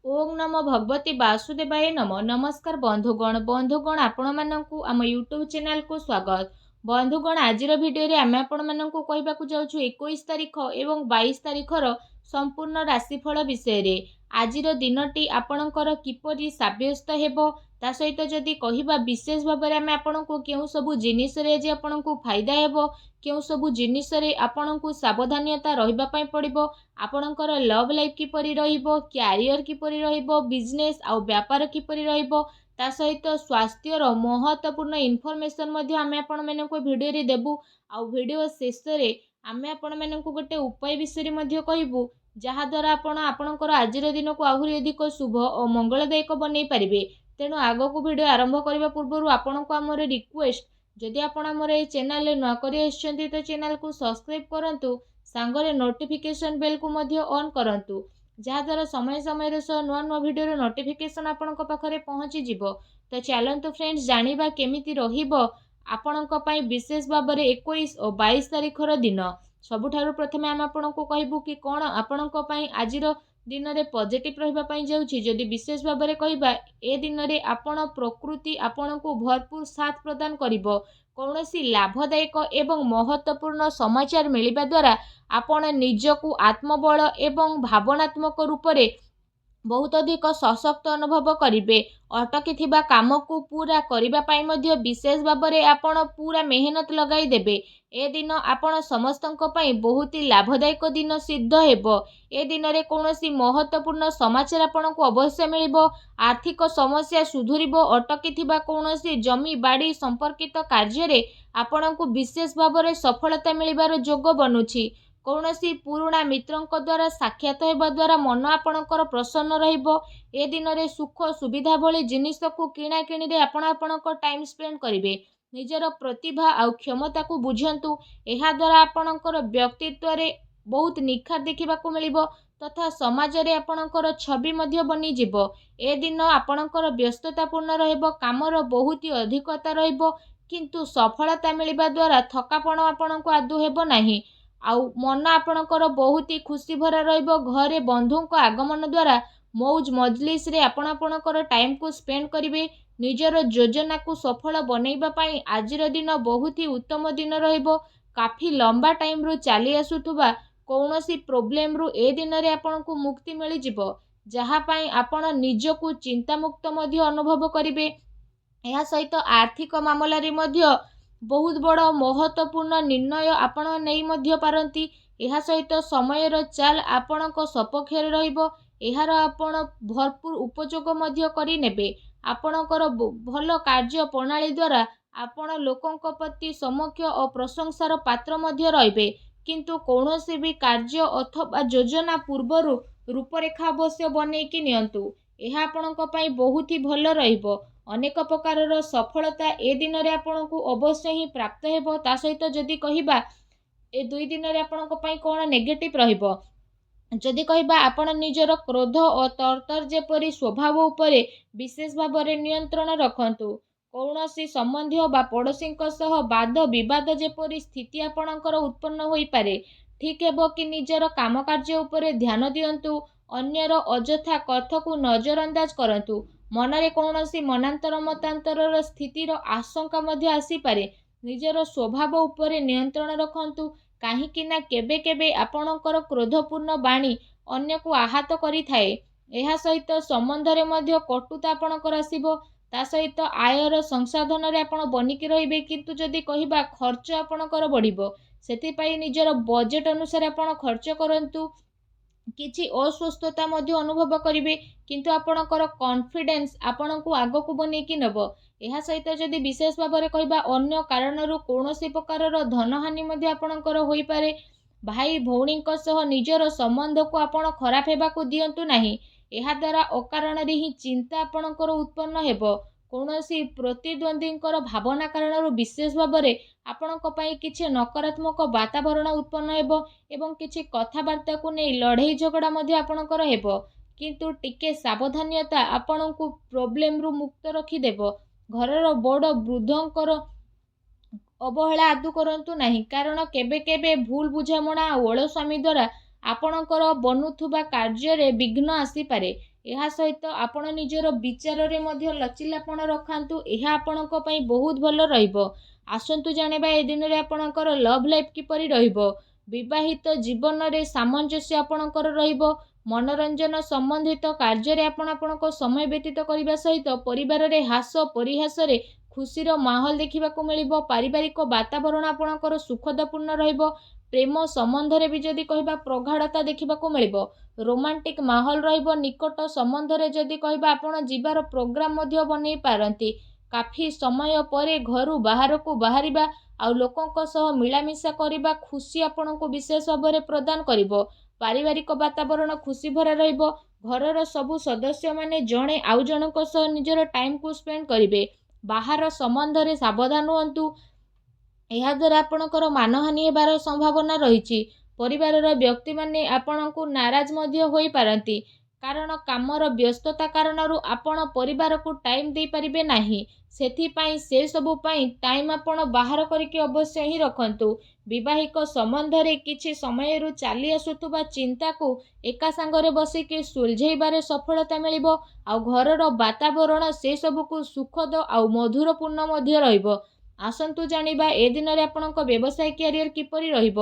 ओम नमो भगवती वासुदेवाय नमो। नमस्कार बंधुगण आपण मानकु आम यूट्यूब चैनल को स्वागत। बंधुगण आजिर भिडियो रे आमे आपण मानकु कहबाकू जाउछु 21 तारिख एवं 22 तारिखर संपूर्ण राशिफल विषय रे। आजिर दिनटी आपणकर किपरि साब्यस्त हेबो ता सहित जदि कहिबा विशेष भाव में आमे आपणकु केउ सबु जिनिस रे जे आपणकु फायदा हेबो केउ सबु जिनिस रे आपणकु सावधानता रहिबा पई पड़िबो आपणकर लव लाइफ किपरि रहिबो क्यारियर किपरि रहिबो बिजनेस आउ व्यापार किपरि रहिबो ता सहित स्वास्थ्यर महत्वपूर्ण इनफॉरमेशन मध्ये आमे आपण मानकु भिडियो रे देबु आउ भिडियो शेष रे आमे आपण मानकु गोटे उपाय विषय मध्ये कहबु जहा द्वारा आपण आपणकर आजिर दिन को आहुरी अधिक शुभ और मंगलदायक बनै पारिबे। तेणु आगो को वीडियो आरंभ करने पूर्व आपण को आमर रिक्वेस्ट जदि आपण आमर ए चैनल नुआ करी आछंती तो चैनल को सब्सक्राइब करंतु सांगरे नोटिफिकेशन बेल को मध्य ऑन करंतु जहा द्वारा समय समय रे नुआ नुआ वीडियो रो नोटिफिकेशन आपण को पाखरे पहुंची जिवो। तो चलंतु फ्रेंड्स जानिबा केमिति रहिबो आपण को पई विशेष भाव में 21 और 22 तारिखर दिन। सबुठारु प्रथमे आम आपण को कहबू कि कौन आपण को पई आजिर दिन में पॉजिटिव रहिबा पई जाउछि। जदि विशेष भाव में कहबा ए दिन में आपण प्रकृति आपण को भरपूर साथ प्रदान करिवो। कौनसी लाभदायक एवं महत्वपूर्ण समाचार मिलिबा द्वारा आपण निजकु आत्मबल एवं भावनात्मक रूप से बहुत अधिक सशक्त अनुभव करिवे। अटकी थिबा काम को पूरा करिबा पाई मध्य विशेष भाव में आपण पूरा मेहनत लगाई देबे। ए दिन आपण समस्तंक पई बहुत ही लाभदायक दिन सिद्ध हेबो। ए दिन रे कौनसी महत्वपूर्ण समाचार आपण को अवश्य मिलिबो। आर्थिक समस्या सुधुरिबो। अटकी थिबा कौनसी जमी बाड़ी संपर्कित कार्य रे आपण को विशेष भाव में सफलता मिलिबार जोग बनुछि। कौनसी पुराणा मित्रंक द्वारा साक्षात हेबा द्वारा मन आपणकर प्रसन्न रहिबो। ए दिन रे सुख सुविधा भली जिनिस को किणा किणी रे आपणकर टाइम स्पेंड करिवे। निजर प्रतिभा आउ क्षमता को बुझंतु। एहा द्वारा आपणकर व्यक्तित्व रे बहुत निखार देखिबा को मिलिबो तथा समाज रे आपणकर छवि मध्य बनी जिवो। ए दिन आपणकर व्यस्ततापूर्ण रहइबो कामर बहुत ही अधिकता रहिबो किंतु सफलता मिलिबा द्वारा थकापण आपणको आदु हेबो नाही। आउ मन आपणकर बहुत ही खुशी भरा रहिबो। घरे बंधु को आगमन द्वारा मौज मजलिस रे आपणकर टाइम को स्पेंड करिवे। निजर योजना को सफल बनैबा पाई आजिर दिन बहुत ही उत्तम दिन रहिबो। काफी लंबा टाइम रु चली आसुथुबा कौनसी प्रॉब्लम रु ए दिन रे आपणको मुक्ति मिली जिवो जहा पाई आपण निजको चिंता मुक्त मध्य अनुभव करिवे। एहा सहित आर्थिक मामला रे मध्य बहुत बड़ महत्वपूर्ण निर्णय आपण नहीं मध्य पारंती। एहा सहित समयर चाल आपणक सपक्षरे रहिबो। एहार आपण भरपूर उपयोग मध्य करि नेबे। आपणकर भल कार्य प्रणाली द्वारा आपण लोकंक प्रति समक्ष और प्रशंसार पात्र मध्य रहिबे। किंतु कौनसी भी कार्य अथवा योजना पूर्वर रूपरेखा अवश्य बनैकी नियंतु। एहा आपणक पई बहुत ही भल रहिबो। अनेक प्रकार सफलता ए दिन रे आपणको अवश्य ही प्राप्त हेबो। ता सहित जदि कहिबा ए दुई दिन रे आपणक पई कोन नेगेटिव रहिबो जदि कहिबा आपण निजर क्रोध और तरतर जेपरि स्वभाव उपरे विशेष भाव में नियंत्रण रखंतु। कौनसी संबंधी बा पड़ोसी सह वाद विवाद जेपरि स्थिति आपणकर उत्पन्न होई पारे ठीक हेबो कि निजर काम कार्य उपरे ध्यान दियंतु। अन्यर अजथा कथा को नजरअंदाज करंतु। मनरे कौनसी मनांतर मतांतर स्थितिर आशंका मध्य आसी पारे। निजर स्वभाव उपरे नियंत्रण रखंतु काहेकि ना केबे केबे आपणकर क्रोधपूर्ण बाणी अन्य को आहत करि थाए। एहा सहित संबंध रे मध्य कटुता आपणकर आसीबो। ता सहित आयर संसाधन रे आपण बनिकी रहिबे किंतु जदि कहिबा खर्च आपणकर बढ़िबो। सेति पई निजर बजेट अनुसार आपण खर्च करंतु। किछि अस्वस्थता मध्य अनुभव करिवे किंतु आपणकर कॉन्फिडेंस आपणको आगो को बनेकी नेबो। एहा सहित जदि विशेष भाव में कहिबा अन्य कारणरू कौनसी प्रकार धनहानि मध्य आपणकर होई पारे। भाई भौणी सह निजर संबंध को आपण खराब हेबा को दियंतु नाही। एहा द्वारा अकारण रे ही चिंता आपणकर उत्पन्न हेबो। कौनसी प्रतिद्वंदींकर भावना कारणरू विशेष भाव में आपणक पई किछि नकारात्मक वातावरण उत्पन्न हेबो एवं किछि कथावार्ता को नहीं लड़ाई झगड़ा मध्य आपणकर हेबो किंतु टिके सावधानता आपणको प्रॉब्लम रु मुक्त रखी देबो। घरर बड़ वृद्धंकर अवहेला आदु करंतु नाही कारण केबे केबे भूल बुझामणा ओळस्वामी द्वारा आपणकर बनुथुबा कार्य रे विघ्न आसी पारे। ଏହା ସହିତ ଆପଣ ନିଜର ବିଚାରରେ ମଧ୍ୟ ଲଚିଲାପଣ ରଖାନ୍ତୁ। ଏହା ଆପଣଙ୍କ ପାଇଁ ବହୁତ ଭଲ ରହିବ। ଆସନ୍ତୁ ଜାଣିବା ଏ ଦିନରେ ଆପଣଙ୍କର ଲଭ୍ ଲାଇଫ୍ କିପରି ରହିବ। ବିବାହିତ ଜୀବନରେ ସାମଞ୍ଜସ୍ୟ ଆପଣଙ୍କର ରହିବ। ମନୋରଞ୍ଜନ ସମ୍ବନ୍ଧିତ କାର୍ଯ୍ୟରେ ଆପଣ ଆପଣଙ୍କ ସମୟ ବ୍ୟତୀତ କରିବା ସହିତ ପରିବାରରେ ହାସ ପରିହାସରେ ଖୁସିର ମାହୋଲ ଦେଖିବାକୁ ମିଳିବ। ପାରିବାରିକ ବାତାବରଣ ଆପଣଙ୍କର ସୁଖଦପୂର୍ଣ୍ଣ ରହିବ। ପ୍ରେମ ସମ୍ବନ୍ଧରେ ବି ଯଦି କହିବା ପ୍ରଗାଢ଼ତା ଦେଖିବାକୁ ମିଳିବ। ରୋମାଣ୍ଟିକ ମାହୋଲ ରହିବ। ନିକଟ ସମ୍ବନ୍ଧରେ ଯଦି କହିବା ଆପଣ ଯିବାର ପ୍ରୋଗ୍ରାମ ମଧ୍ୟ ବନେଇ ପାରନ୍ତି। କାଫି ସମୟ ପରେ ଘରୁ ବାହାରକୁ ବାହାରିବା ଆଉ ଲୋକଙ୍କ ସହ ମିଳାମିଶା କରିବା ଖୁସି ଆପଣଙ୍କୁ ବିଶେଷ ଭାବରେ ପ୍ରଦାନ କରିବ। ପାରିବାରିକ ବାତାବରଣ ଖୁସି ଭରା ରହିବ। ଘରର ସବୁ ସଦସ୍ୟମାନେ ଜଣେ ଆଉ ଜଣଙ୍କ ସହ ନିଜର ଟାଇମକୁ ସ୍ପେଣ୍ଡ କରିବେ। ବାହାର ସମ୍ବନ୍ଧରେ ସାବଧାନ ହୁଅନ୍ତୁ। ଏହାଦ୍ୱାରା ଆପଣଙ୍କର ମାନହାନି ହେବାର ସମ୍ଭାବନା ରହିଛି। ପରିବାରର ବ୍ୟକ୍ତିମାନେ ଆପଣଙ୍କୁ ନାରାଜ ମଧ୍ୟ ହୋଇପାରନ୍ତି, କାରଣ କାମର ବ୍ୟସ୍ତତା କାରଣରୁ ଆପଣ ପରିବାରକୁ ଟାଇମ୍ ଦେଇପାରିବେ ନାହିଁ। ସେଥିପାଇଁ ସେସବୁ ପାଇଁ ଟାଇମ୍ ଆପଣ ବାହାର କରିକି ଅବଶ୍ୟ ହିଁ ରଖନ୍ତୁ। ବିବାହିକ ସମ୍ବନ୍ଧରେ କିଛି ସମୟରୁ ଚାଲି ଆସୁଥିବା ଚିନ୍ତାକୁ ଏକା ସାଙ୍ଗରେ ବସିକି ସୁଲଝେଇବାରେ ସଫଳତା ମିଳିବ। ଆଉ ଘରର ବାତାବରଣ ସେସବୁକୁ ସୁଖଦ ଆଉ ମଧୁରପୂର୍ଣ୍ଣ ମଧ୍ୟ ରହିବ। ଆସନ୍ତୁ ଜାଣିବା ଏ ଦିନରେ ଆପଣଙ୍କ ବ୍ୟବସାୟ କ୍ୟାରିୟର କିପରି ରହିବ।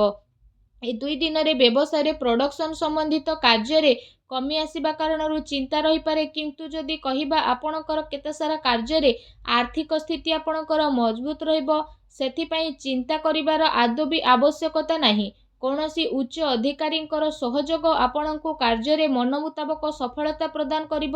ଏ 2 ଦିନରେ ବ୍ୟବସାୟରେ ପ୍ରଡକ୍ସନ ସମ୍ବନ୍ଧିତ କାର୍ଯ୍ୟରେ କମି ଆସିବା କାରଣରୁ ଚିନ୍ତା ରହିପାରେ, କିନ୍ତୁ ଯଦି କହିବା ଆପଣଙ୍କର କେତେ ସାରା କାର୍ଯ୍ୟରେ ଆର୍ଥିକ ସ୍ଥିତି ଆପଣଙ୍କର ମଜବୁତ ରହିବ। ସେଥିପାଇଁ ଚିନ୍ତା କରିବାର ଆଦୌ ବି ଆବଶ୍ୟକତା ନାହିଁ। କୌଣସି ଉଚ୍ଚ ଅଧିକାରୀଙ୍କର ସହଯୋଗ ଆପଣଙ୍କୁ କାର୍ଯ୍ୟରେ ମନ ମୁତାବକ ସଫଳତା ପ୍ରଦାନ କରିବ।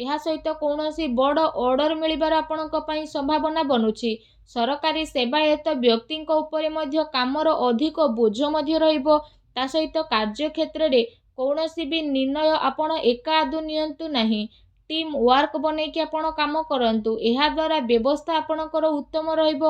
ଏହା ସହିତ କୌଣସି ବଡ଼ ଅର୍ଡର ମିଳିବାର ଆପଣଙ୍କ ପାଇଁ ସମ୍ଭାବନା ବନୁଛି। ସରକାରୀ ସେବାୟତ ବ୍ୟକ୍ତିଙ୍କ ଉପରେ ମଧ୍ୟ କାମର ଅଧିକ ବୋଝ ମଧ୍ୟ ରହିବ। ତା ସହିତ କାର୍ଯ୍ୟକ୍ଷେତ୍ରରେ କୌଣସି ବି ନିର୍ଣ୍ଣୟ ଆପଣ ଏକା ଆଦୌ ନିଅନ୍ତୁ ନାହିଁ। ଟିମ୍ ୱାର୍କ ବନେଇକି ଆପଣ କାମ କରନ୍ତୁ। ଏହାଦ୍ୱାରା ବ୍ୟବସ୍ଥା ଆପଣଙ୍କର ଉତ୍ତମ ରହିବ।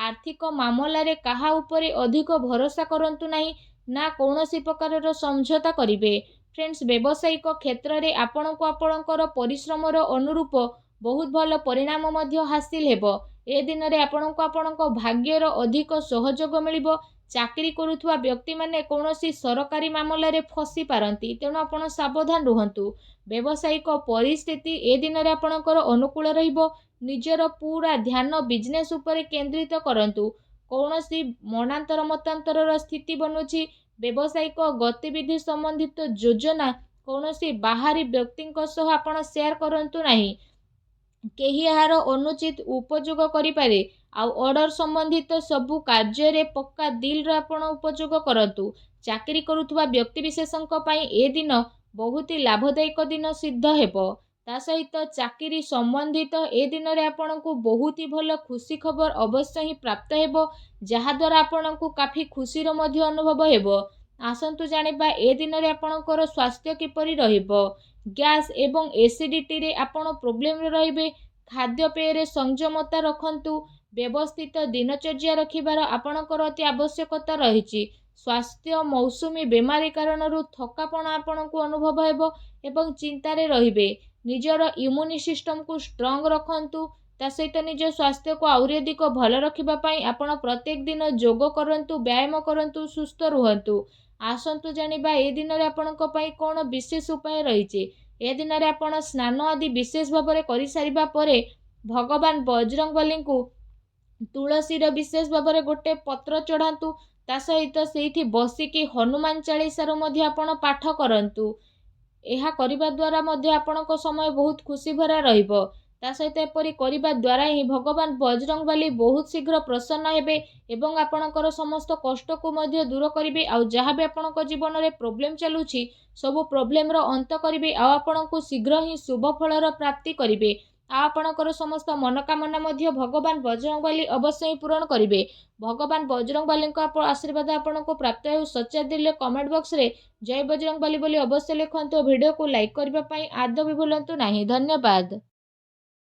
ଆର୍ଥିକ ମାମଲାରେ କାହା ଉପରେ ଅଧିକ ଭରସା କରନ୍ତୁ ନାହିଁ, ନା କୌଣସି ପ୍ରକାରର ସମଝୋତା କରିବେ। ଫ୍ରେଣ୍ଡସ୍, ବ୍ୟବସାୟିକ କ୍ଷେତ୍ରରେ ଆପଣଙ୍କୁ ଆପଣଙ୍କର ପରିଶ୍ରମର ଅନୁରୂପ ବହୁତ ଭଲ ପରିଣାମ ମଧ୍ୟ ହାସିଲ ହେବ। ଏ ଦିନରେ ଆପଣଙ୍କୁ ଆପଣଙ୍କ ଭାଗ୍ୟର ଅଧିକ ସହଯୋଗ ମିଳିବ। ଚାକିରି କରୁଥିବା ବ୍ୟକ୍ତିମାନେ କୌଣସି ସରକାରୀ ମାମଲାରେ ଫସି ପାରନ୍ତି, ତେଣୁ ଆପଣ ସାବଧାନ ରୁହନ୍ତୁ। ବ୍ୟବସାୟିକ ପରିସ୍ଥିତି ଏ ଦିନରେ ଆପଣଙ୍କର ଅନୁକୂଳ ରହିବ। ନିଜର ପୁରା ଧ୍ୟାନ ବିଜନେସ୍ ଉପରେ କେନ୍ଦ୍ରିତ କରନ୍ତୁ। କୌଣସି ମନାନ୍ତର ମତାନ୍ତରର ସ୍ଥିତି ବନୁଛି। ବ୍ୟବସାୟିକ ଗତିବିଧି ସମ୍ବନ୍ଧିତ ଯୋଜନା କୌଣସି ବାହାରୀ ବ୍ୟକ୍ତିଙ୍କ ସହ ଆପଣ ସେୟାର କରନ୍ତୁ ନାହିଁ। କେହି ଏହାର ଅନୁଚିତ ଉପଯୋଗ କରିପାରେ। ଆଉ ଅର୍ଡର ସମ୍ବନ୍ଧିତ ସବୁ କାର୍ଯ୍ୟରେ ପକ୍କା ଦିଲର ଆପଣ ଉପଯୋଗ କରନ୍ତୁ। ଚାକିରି କରୁଥିବା ବ୍ୟକ୍ତିବିଶେଷଙ୍କ ପାଇଁ ଏ ଦିନ ବହୁତ ଲାଭଦାୟକ ଦିନ ସିଦ୍ଧ ହେବ। ତା ସହିତ ଚାକିରି ସମ୍ବନ୍ଧିତ ଏ ଦିନରେ ଆପଣଙ୍କୁ ବହୁତ ଭଲ ଖୁସି ଖବର ଅବଶ୍ୟ ହିଁ ପ୍ରାପ୍ତ ହେବ, ଯାହାଦ୍ୱାରା ଆପଣଙ୍କୁ କାଫି ଖୁସିର ମଧ୍ୟ ଅନୁଭବ ହେବ। ଆସନ୍ତୁ ଜାଣିବା ଏ ଦିନରେ ଆପଣଙ୍କର ସ୍ୱାସ୍ଥ୍ୟ କିପରି ରହିବ। ଗ୍ୟାସ୍ ଏବଂ ଏସିଡିଟିରେ ଆପଣ ପ୍ରୋବ୍ଲେମରେ ରହିବେ। ଖାଦ୍ୟପେୟରେ ସଂଯମତା ରଖନ୍ତୁ। ବ୍ୟବସ୍ଥିତ ଦିନଚର୍ଯ୍ୟା ରଖିବାର ଆପଣଙ୍କର ଅତି ଆବଶ୍ୟକତା ରହିଛି। ସ୍ୱାସ୍ଥ୍ୟ ମୌସୁମୀ ବେମାରୀ କାରଣରୁ ଥକାପଣ ଆପଣଙ୍କୁ ଅନୁଭବ ହେବ ଏବଂ ଚିନ୍ତାରେ ରହିବେ। ନିଜର ଇମ୍ୟୁନି ସିଷ୍ଟମକୁ ଷ୍ଟ୍ରଙ୍ଗ ରଖନ୍ତୁ। ତା ସହିତ ନିଜ ସ୍ୱାସ୍ଥ୍ୟକୁ ଆହୁରି ଅଧିକ ଭଲ ରଖିବା ପାଇଁ ଆପଣ ପ୍ରତ୍ୟେକ ଦିନ ଯୋଗ କରନ୍ତୁ, ବ୍ୟାୟାମ କରନ୍ତୁ, ସୁସ୍ଥ ରୁହନ୍ତୁ। ଆସନ୍ତୁ ଜାଣିବା ଏ ଦିନରେ ଆପଣଙ୍କ ପାଇଁ କ'ଣ ବିଶେଷ ଉପାୟ ରହିଛି। ଏ ଦିନରେ ଆପଣ ସ୍ନାନ ଆଦି ବିଶେଷ ଭାବରେ କରିସାରିବା ପରେ ଭଗବାନ ବଜରଙ୍ଗବଲୀଙ୍କୁ ତୁଳସୀର ବିଶେଷ ଭାବରେ ଗୋଟେ ପତ୍ର ଚଢ଼ାନ୍ତୁ। ତା ସହିତ ସେଇଠି ବସିକି ହନୁମାନ ଚାଳିଶାର ମଧ୍ୟ ଆପଣ ପାଠ କରନ୍ତୁ। ଏହା କରିବା ଦ୍ୱାରା ମଧ୍ୟ ଆପଣଙ୍କ ସମୟ ବହୁତ ଖୁସି ଭରା ରହିବ। ତା ସହିତ ଏପରି କରିବା ଦ୍ୱାରା ହିଁ ଭଗବାନ ବଜରଙ୍ଗବଲୀ ବହୁତ ଶୀଘ୍ର ପ୍ରସନ୍ନ ହେବେ ଏବଂ ଆପଣଙ୍କର ସମସ୍ତ କଷ୍ଟକୁ ମଧ୍ୟ ଦୂର କରିବେ। ଆଉ ଯାହା ବି ଆପଣଙ୍କ ଜୀବନରେ ପ୍ରୋବ୍ଲେମ ଚାଲୁଛି, ସବୁ ପ୍ରୋବ୍ଲେମର ଅନ୍ତ କରିବେ ଆଉ ଆପଣଙ୍କୁ ଶୀଘ୍ର ହିଁ ଶୁଭ ଫଳର ପ୍ରାପ୍ତି କରିବେ। ଆଉ ଆପଣଙ୍କର ସମସ୍ତ ମନୋକାମନା ମଧ୍ୟ ଭଗବାନ ବଜରଙ୍ଗବଲୀ ଅବଶ୍ୟ ହିଁ ପୂରଣ କରିବେ। ଭଗବାନ ବଜରଙ୍ଗବଲୀଙ୍କ ଆଶୀର୍ବାଦ ଆପଣଙ୍କୁ ପ୍ରାପ୍ତ ହେଉ। ସଚ୍ଚା ଦିଲରେ କମେଣ୍ଟ ବକ୍ସରେ ଜୟ ବଜରଙ୍ଗବଲୀ ବୋଲି ଅବଶ୍ୟ ଲେଖନ୍ତୁ। ଭିଡ଼ିଓକୁ ଲାଇକ୍ କରିବା ପାଇଁ ଆଦୌ ବି ଭୁଲନ୍ତୁ ନାହିଁ। ଧନ୍ୟବାଦ।